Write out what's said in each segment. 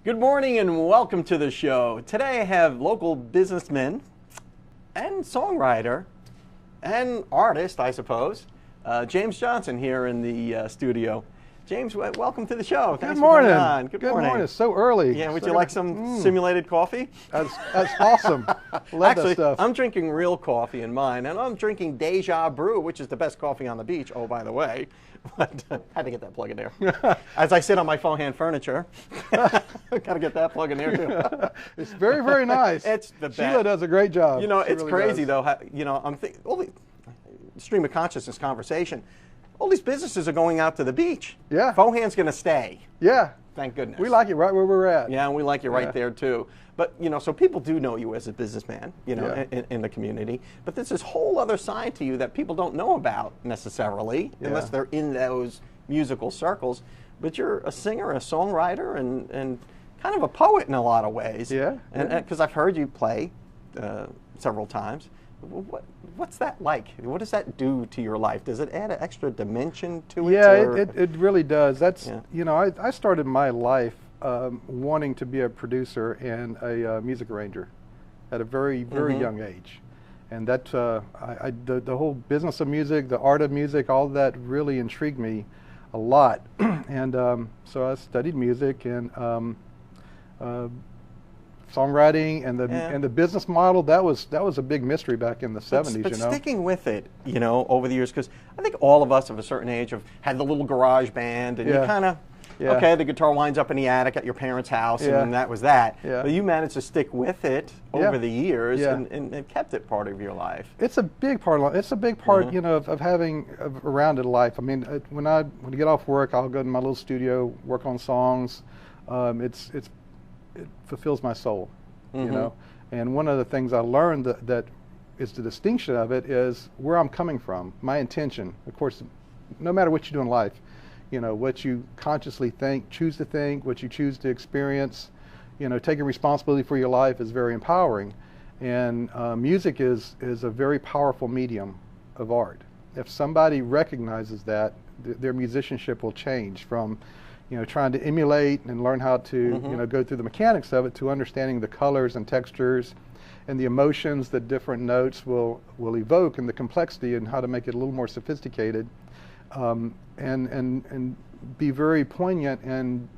Good morning and welcome to the show. Today I have local businessman and songwriter and artist, I suppose, James Johnson here in the studio. James, welcome to the show. Thanks Good morning. For coming on. Good morning. It's so early. Yeah, would you like some simulated coffee? That's awesome. Love Actually, that stuff. I'm drinking real coffee in mine, and I'm drinking Deja Brew, which is the best coffee on the beach. Oh, by the way, but had to get that plug in there. As I sit on my faux hand furniture, got to get that plug in there too. It's very, very nice. It's the best. Sheila does a great job. You know, She it's really crazy does. though. How, you know, I'm thinking all the stream of consciousness conversation. All these businesses are going out to the beach. Yeah. Fohan's going to stay. Yeah. Thank goodness. We like it right where we're at. Yeah, and we like you right there too. But you know, so people do know you as a businessman, you know, Yeah. in the community. But there's this whole other side to you that people don't know about necessarily, unless they're in those musical circles. But you're a singer, a songwriter, and kind of a poet in a lot of ways. Yeah. And because I've heard you play several times. What's that like? What does that do to your life? Does it add an extra dimension to it? Yeah, or? it really does. That's you know, I started my life wanting to be a producer and a music arranger at a very young age, and that the whole business of music, the art of music, all that really intrigued me a lot, and so I studied music and songwriting and the business model. That was a big mystery back in the 70s. But you know, sticking with it, you know, over the years, because I think all of us of a certain age have had the little garage band, and you kind of, okay, the guitar winds up in the attic at your parents' house, and then that was that. Yeah. But you managed to stick with it over the years Yeah. and kept it part of your life. it's a big part. It's a big part, you know, of having a rounded life. I mean, when I get off work, I'll go to my little studio, work on songs. It fulfills my soul, you know. And one of the things I learned that is the distinction of it is where I'm coming from, my intention. Of course, no matter what you do in life, you know, what you consciously choose to think, what you choose to experience, you know, taking responsibility for your life is very empowering. And music is a very powerful medium of art. If somebody recognizes that, their musicianship will change from, you know, trying to emulate and learn how to, you know, go through the mechanics of it, to understanding the colors and textures and the emotions that different notes will evoke, and the complexity and how to make it a little more sophisticated, and be very poignant and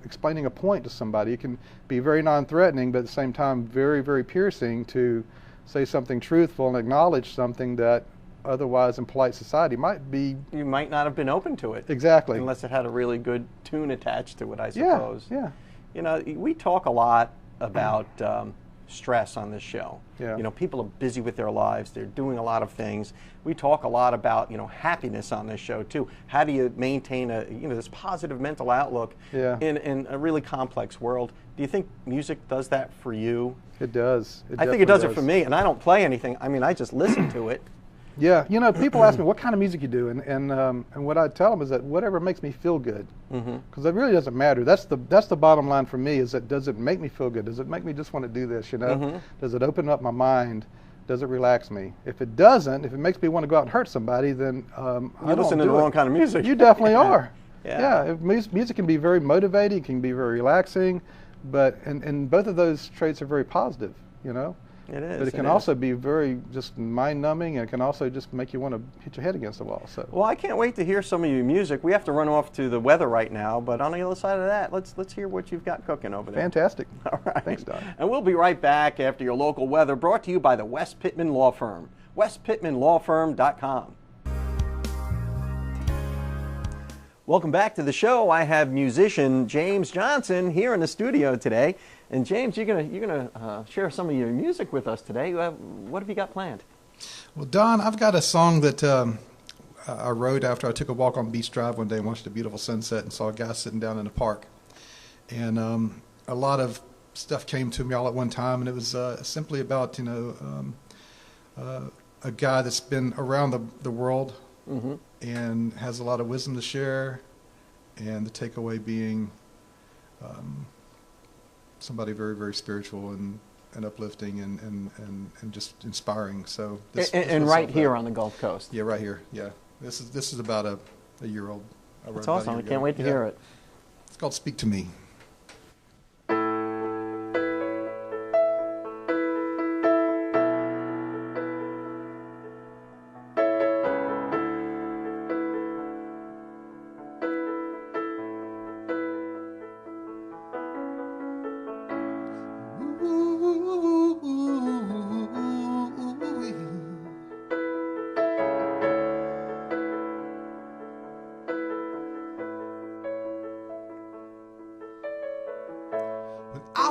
explaining a point to somebody. It can be very non-threatening, but at the same time very, very piercing to say something truthful and acknowledge something that otherwise in polite society You might not have been open to it. Exactly. Unless it had a really good tune attached to it, I suppose. Yeah. You know, we talk a lot about stress on this show. Yeah. You know, people are busy with their lives. They're doing a lot of things. We talk a lot about, you know, happiness on this show too. How do you maintain this positive mental outlook in a really complex world? Do you think music does that for you? It does. I think it does it for me, and I don't play anything. I mean, I just listen to it. Yeah, you know, people ask me what kind of music you do, and what I tell them is that whatever makes me feel good, because it really doesn't matter. That's the bottom line for me. Is that, does it make me feel good? Does it make me just want to do this? You know, does it open up my mind? Does it relax me? If it doesn't, if it makes me want to go out and hurt somebody, then You're listening to the wrong kind of music. You definitely are. Yeah. Music can be very motivating, it can be very relaxing, but and both of those traits are very positive. You know. It is. But it can also be very just mind-numbing, and it can also just make you want to hit your head against the wall. So. Well, I can't wait to hear some of your music. We have to run off to the weather right now, but on the other side of that, let's hear what you've got cooking over there. Fantastic. All right. Thanks, Don. And we'll be right back after your local weather, brought to you by the West Pittman Law Firm. westpittmanlawfirm.com. Welcome back to the show. I have musician James Johnson here in the studio today. And James, you're gonna share some of your music with us today. What have you got planned? Well, Don, I've got a song that I wrote after I took a walk on Beach Drive one day and watched a beautiful sunset and saw a guy sitting down in a park. And a lot of stuff came to me all at one time, and it was simply about, you know, a guy that's been around the world and has a lot of wisdom to share, and the takeaway being somebody very, very spiritual and uplifting and just inspiring. So this right here on the Gulf Coast. Yeah, right here. Yeah, this is about a year old. That's awesome. I can't wait to hear it. It's called "Speak to Me."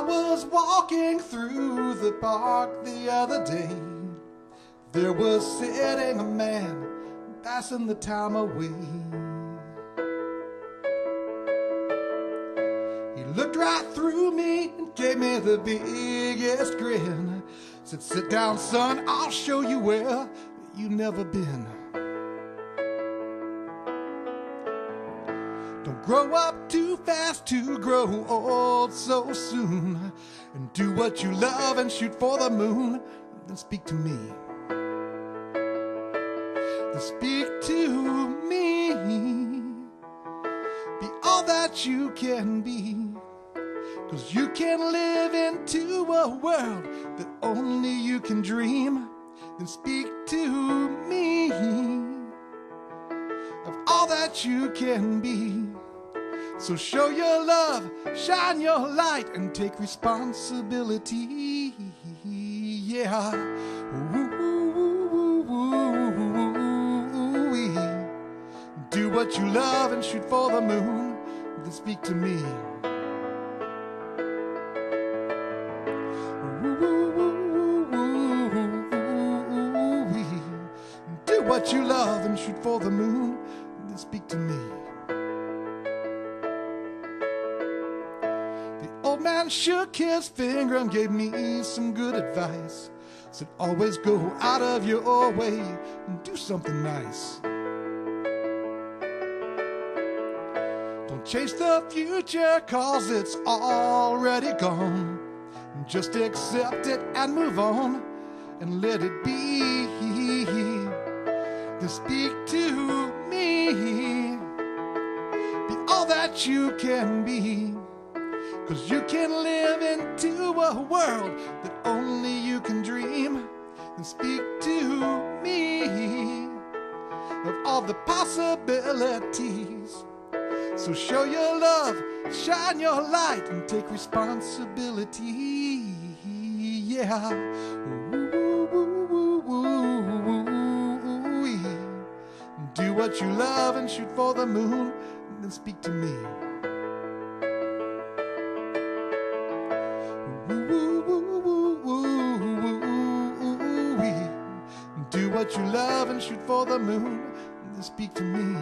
was walking through the park the other day. There was sitting a man passing the time away. He looked right through me and gave me the biggest grin. Said, sit down, son, I'll show you where you never been. Don't grow up too fast to grow old so soon. And do what you love and shoot for the moon. Then speak to me. Then speak to me. Be all that you can be. 'Cause you can live into a world that only you can dream. Then speak to me of all that you can be. So show your love, shine your light, and take responsibility. Yeah. Ooh-wee. Do what you love and shoot for the moon. Then speak to me. Ooh-wee. Do what you love and shoot for the moon. Then speak to me. Old man shook his finger and gave me some good advice. Said always go out of your way and do something nice. Don't chase the future 'cause it's already gone. Just accept it and move on and let it be. Then speak to me. Be all that you can be. 'Cause you can live into a world that only you can dream. Then speak to me of all the possibilities. So show your love, shine your light, and take responsibility. Yeah. Ooh-wee. Do what you love and shoot for the moon. Then speak to me. Do what you love and shoot for the moon. Then speak to me.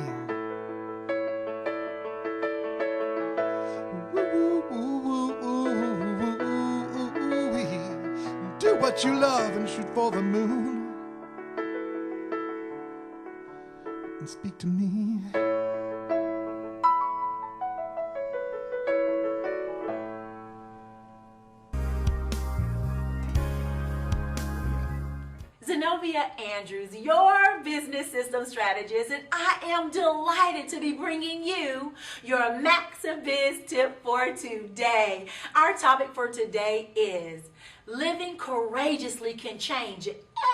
Do what you love and shoot for the moon. And speak to me. Zenobia Andrews, your business system strategist, and I am delighted to be bringing you your Max Biz tip for today. Our topic for today is living courageously can change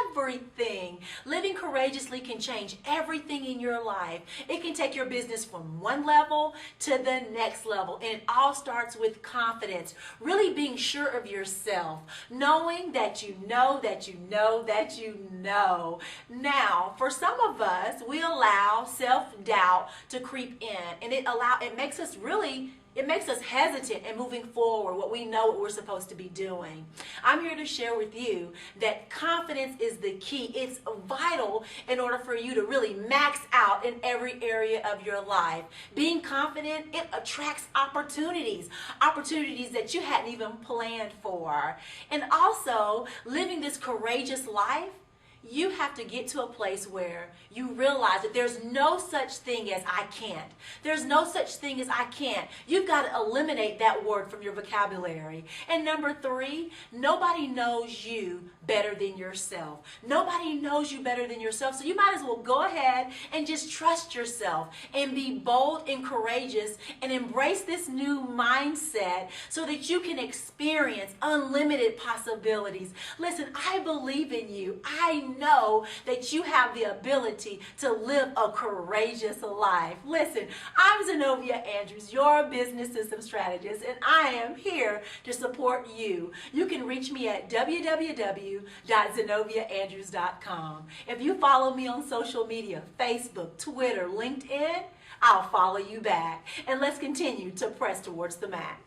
everything. Living courageously can change everything in your life. It can take your business from one level to the next level. And it all starts with confidence. Really being sure of yourself. Knowing that you know that you know that you know. Now, for some of us, we allow self-doubt to creep in. And it makes us hesitant in moving forward what we know what we're supposed to be doing. I'm here to share with you that confidence is the key. It's vital in order for you to really max out in every area of your life. Being confident, it attracts opportunities that you hadn't even planned for. And also, living this courageous life, you have to get to a place where you realize that there's no such thing as I can't. There's no such thing as I can't. You've got to eliminate that word from your vocabulary. And number 3, nobody knows you better than yourself. Nobody knows you better than yourself. So you might as well go ahead and just trust yourself and be bold and courageous and embrace this new mindset so that you can experience unlimited possibilities. Listen, I believe in you. I know that you have the ability to live a courageous life. Listen, I'm Zenobia Andrews, your business system strategist, and I am here to support you. You can reach me at www.zenobiaandrews.com. If you follow me on social media, Facebook, Twitter, LinkedIn, I'll follow you back. And let's continue to press towards the max.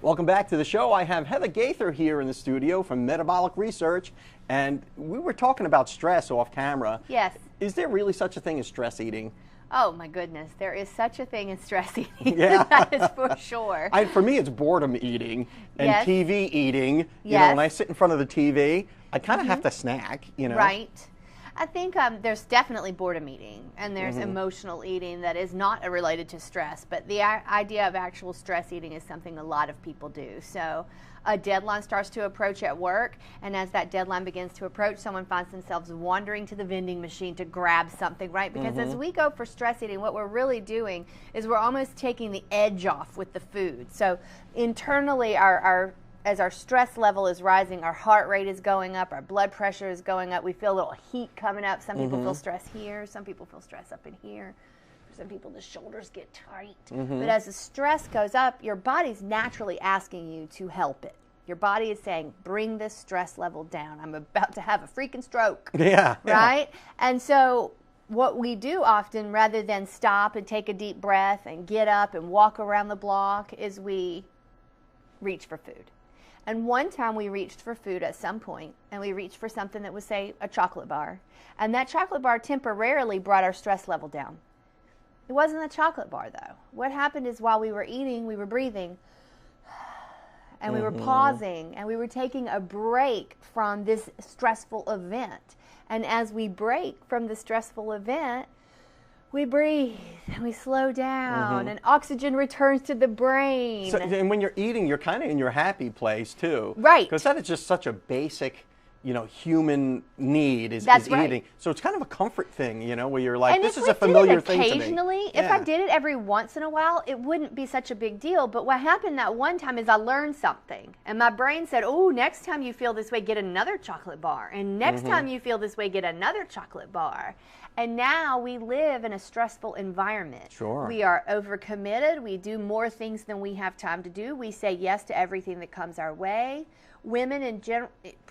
Welcome back to the show. I have Heather Gaither here in the studio from Metabolic Research, and we were talking about stress off camera. Yes. Is there really such a thing as stress eating? Oh my goodness, there is such a thing as stress eating. Yeah. That is for sure. For me, it's boredom eating and Yes. TV eating. You know, Yes. when I sit in front of the TV, I kind of have to snack, you know. Right. I think there's definitely boredom eating, and there's emotional eating that is not related to stress, but the idea of actual stress eating is something a lot of people do. So a deadline starts to approach at work, and as that deadline begins to approach, someone finds themselves wandering to the vending machine to grab something, right? Because as we go for stress eating, what we're really doing is we're almost taking the edge off with the food. So internally, as our stress level is rising, our heart rate is going up, our blood pressure is going up, we feel a little heat coming up. Some people feel stress here, some people feel stress up in here. For some people, the shoulders get tight. But as the stress goes up, your body's naturally asking you to help it. Your body is saying, bring this stress level down. I'm about to have a freaking stroke. Yeah. Right? And so what we do often, rather than stop and take a deep breath and get up and walk around the block, is we reach for food. And one time we reached for food at some point, and we reached for something that was, say, a chocolate bar. And that chocolate bar temporarily brought our stress level down. It wasn't the chocolate bar, though. What happened is while we were eating, we were breathing, and we were pausing, and we were taking a break from this stressful event. And as we break from the stressful event, we breathe and we slow down, and oxygen returns to the brain. So, and when you're eating, you're kind of in your happy place too, Right. Because that is just such a basic, human need is That's right. eating. So it's kind of a comfort thing, where you're like, And this if is we a familiar did it thing to me. occasionally, if I did it every once in a while, it wouldn't be such a big deal. But what happened that one time is I learned something. And my brain said, oh, next time you feel this way, get another chocolate bar. And next time you feel this way, get another chocolate bar. And now we live in a stressful environment. Sure. We are overcommitted. We do more things than we have time to do. We say yes to everything that comes our way. Women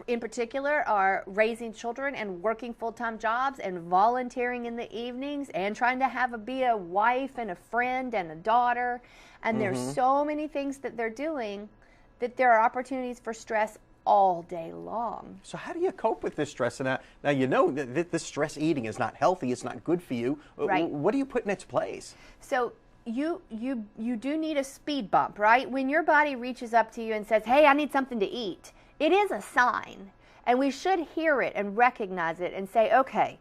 in particular are raising children and working full-time jobs and volunteering in the evenings and trying to be a wife and a friend and a daughter. And there's so many things that they're doing that there are opportunities for stress all day long. So how do you cope with this stress? And now you know that this stress eating is not healthy. It's not good for you. Right. What do you put in its place? So you do need a speed bump, right? When your body reaches up to you and says, hey, I need something to eat, it is a sign. And we should hear it and recognize it and say, okay,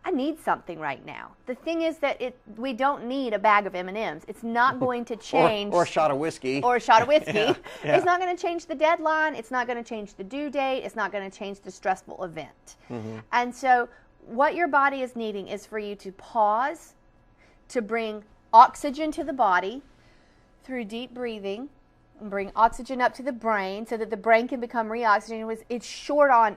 I need something right now. The thing is that we don't need a bag of M&Ms. It's not going to change. Or a shot of whiskey. Or a shot of whiskey. Yeah. It's not going to change the deadline. It's not going to change the due date. It's not going to change the stressful event. And so what your body is needing is for you to pause, to bring oxygen to the body through deep breathing, and bring oxygen up to the brain so that the brain can become reoxygenated. It's short on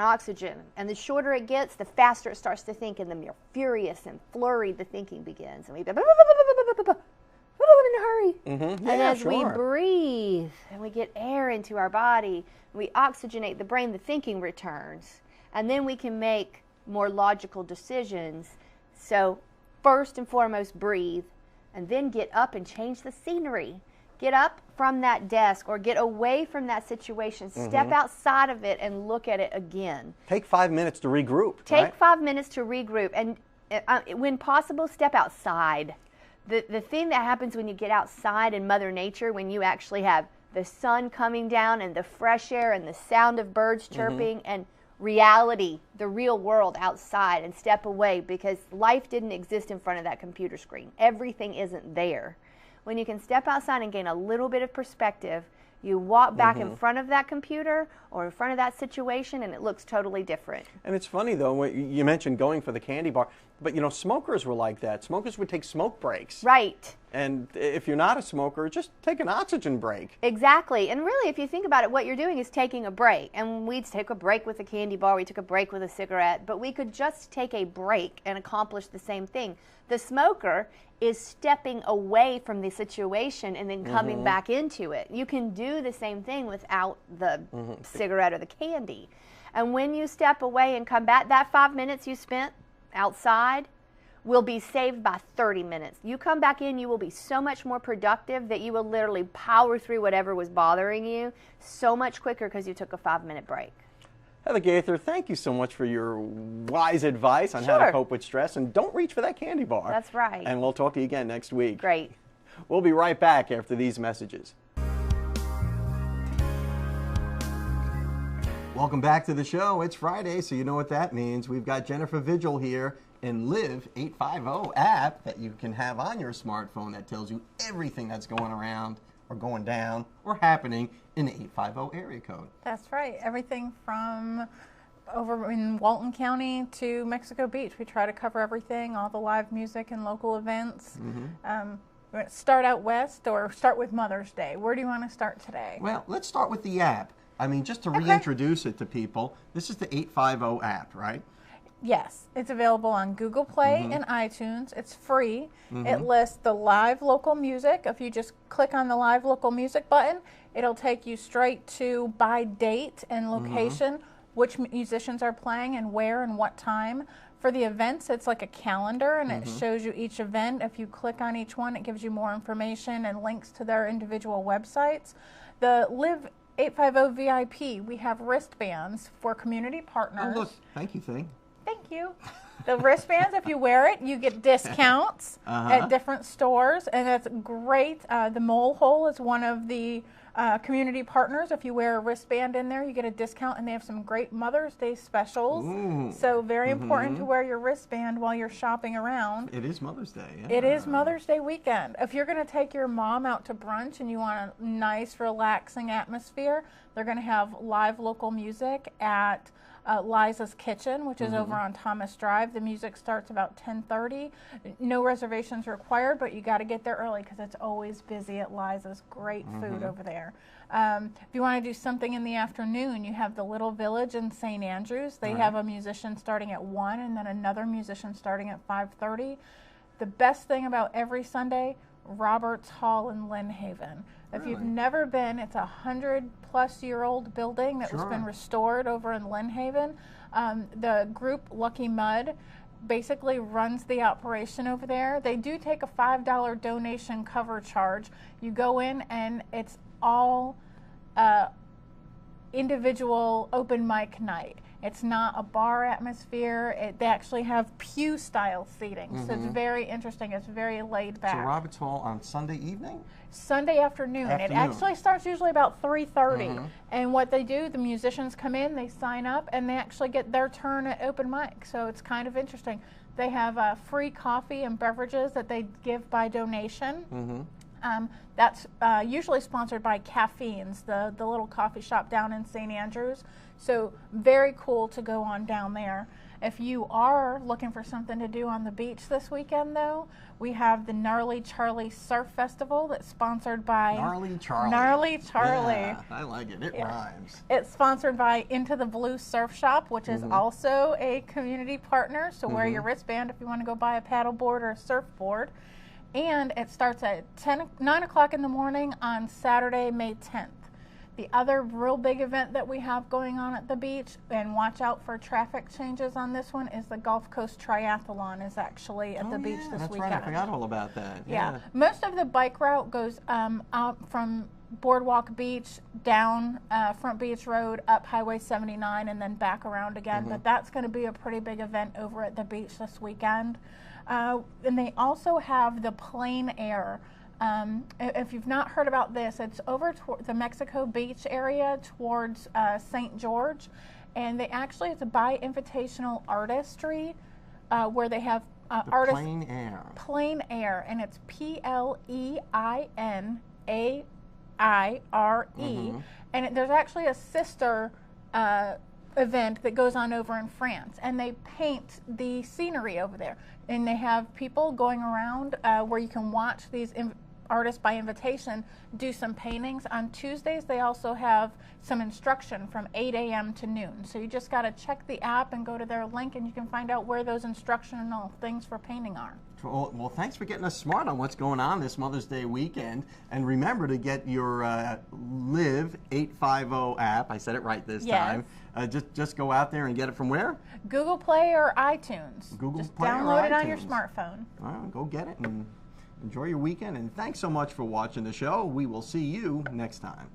oxygen, and the shorter it gets, the faster it starts to think, and the more furious and flurried the thinking begins. And we in a hurry. And as we breathe and we get air into our body, we oxygenate the brain, the thinking returns, and then we can make more logical decisions. So first and foremost, breathe, and then get up and change the scenery. Get up from that desk or get away from that situation. Step outside of it and look at it again. Take 5 minutes to regroup. Take right? 5 minutes to regroup. And when possible, step outside. The thing that happens when you get outside in Mother Nature, when you actually have the sun coming down and the fresh air and the sound of birds chirping and reality, the real world outside, and step away, because life didn't exist in front of that computer screen. Everything isn't there. When you can step outside and gain a little bit of perspective, you walk back in front of that computer or in front of that situation, and it looks totally different. And it's funny, though, when you mentioned going for the candy bar, but, smokers were like that. Smokers would take smoke breaks. Right. And if you're not a smoker, just take an oxygen break. Exactly. And really, if you think about it, what you're doing is taking a break. And we'd take a break with a candy bar, we took a break with a cigarette, but we could just take a break and accomplish the same thing. The smoker is stepping away from the situation and then coming back into it. You can do the same thing without the cigarette or the candy. And when you step away and come back, that 5 minutes you spent outside will be saved by 30 minutes. You come back in, you will be so much more productive that you will literally power through whatever was bothering you so much quicker because you took a 5-minute break. Heather Gaither, thank you so much for your wise advice on how to cope with stress. And don't reach for that candy bar. That's right. And we'll talk to you again next week. Great. We'll be right back after these messages. Welcome back to the show. It's Friday, so you know what that means. We've got Jennifer Vigil here in Live 850 app that you can have on your smartphone that tells you everything that's going around or going down or happening in the 850 area code. That's right. Everything from over in Walton County to Mexico Beach. We try to cover everything, all the live music and local events. Start out west or start with Mother's Day. Where do you want to start today? Well, let's start with the app. I mean, just to reintroduce it to people, this is the 850 app, right? Yes, it's available on Google Play and iTunes. It's free. It lists the live local music. If you just click on the live local music button, it'll take you straight to by date and location, which musicians are playing and where and what time. For the events, it's like a calendar, and it shows you each event. If you click on each one, it gives you more information and links to their individual websites. The Live 850 VIP, we have wristbands for community partners. Oh, look. Thank you, Thing. Thank you. The wristbands, if you wear it, you get discounts at different stores, and that's great. The Mole Hole is one of the community partners. If you wear a wristband in there, you get a discount, and they have some great Mother's Day specials. Ooh. So very important to wear your wristband while you're shopping around. It is Mother's Day. Yeah. It is Mother's Day weekend. If you're going to take your mom out to brunch and you want a nice, relaxing atmosphere, they're going to have live local music at Liza's Kitchen, which is over on Thomas Drive. The music starts about 10:30. No reservations required, but you got to get there early because it's always busy at Liza's. Great food over there. If you want to do something in the afternoon, you have the Little Village in St. Andrews. They have a musician starting at 1 and then another musician starting at 5:30. The best thing about every Sunday, Roberts Hall in Lynn Haven. If you've never been, it's a 100-plus-year-old building that has been restored over in Lynn Haven. The group Lucky Mud basically runs the operation over there. They do take a $5 donation cover charge. You go in and it's all individual open mic night. It's not a bar atmosphere. They actually have pew-style seating, so it's very interesting. It's very laid back. So Roberts Hall on Sunday evening? Sunday afternoon. It actually starts usually about 3:30. And what they do, the musicians come in, they sign up, and they actually get their turn at open mic. So it's kind of interesting. They have free coffee and beverages that they give by donation. That's usually sponsored by Caffeines, the little coffee shop down in St. Andrews. So very cool to go on down there. If you are looking for something to do on the beach this weekend, though, we have the Gnarly Charlie Surf Festival that's sponsored by Gnarly Charlie. Gnarly Charlie. Yeah, I like it. It rhymes. It's sponsored by Into the Blue Surf Shop, which is also a community partner. So wear your wristband if you want to go buy a paddleboard or a surfboard. And it starts at 9 o'clock in the morning on Saturday, May 10th. The other real big event that we have going on at the beach, and watch out for traffic changes on this one, is the Gulf Coast Triathlon is actually at the beach this that's weekend. Right. I forgot all about that. Yeah. Most of the bike route goes out from Boardwalk Beach, down Front Beach Road, up Highway 79, and then back around again. But that's going to be a pretty big event over at the beach this weekend. And they also have the Plein Air. If you've not heard about this, it's over the Mexico Beach area towards St. George, and they actually, it's a by invitational artistry where they have artists. Plein Air. Plein Air, and it's PLEINAIRE, and there's actually a sister event that goes on over in France, and they paint the scenery over there, and they have people going around where you can watch these artists by invitation do some paintings. On Tuesdays they also have some instruction from 8 a.m. to noon, so you just got to check the app and go to their link and you can find out where those instructional things for painting are. Well, thanks for getting us smart on what's going on this Mother's Day weekend. And remember to get your Live 850 app. I said it right this time. Just go out there and get it from where? Google Play or iTunes. Just download it on your smartphone. Well, go get it and enjoy your weekend. And thanks so much for watching the show. We will see you next time.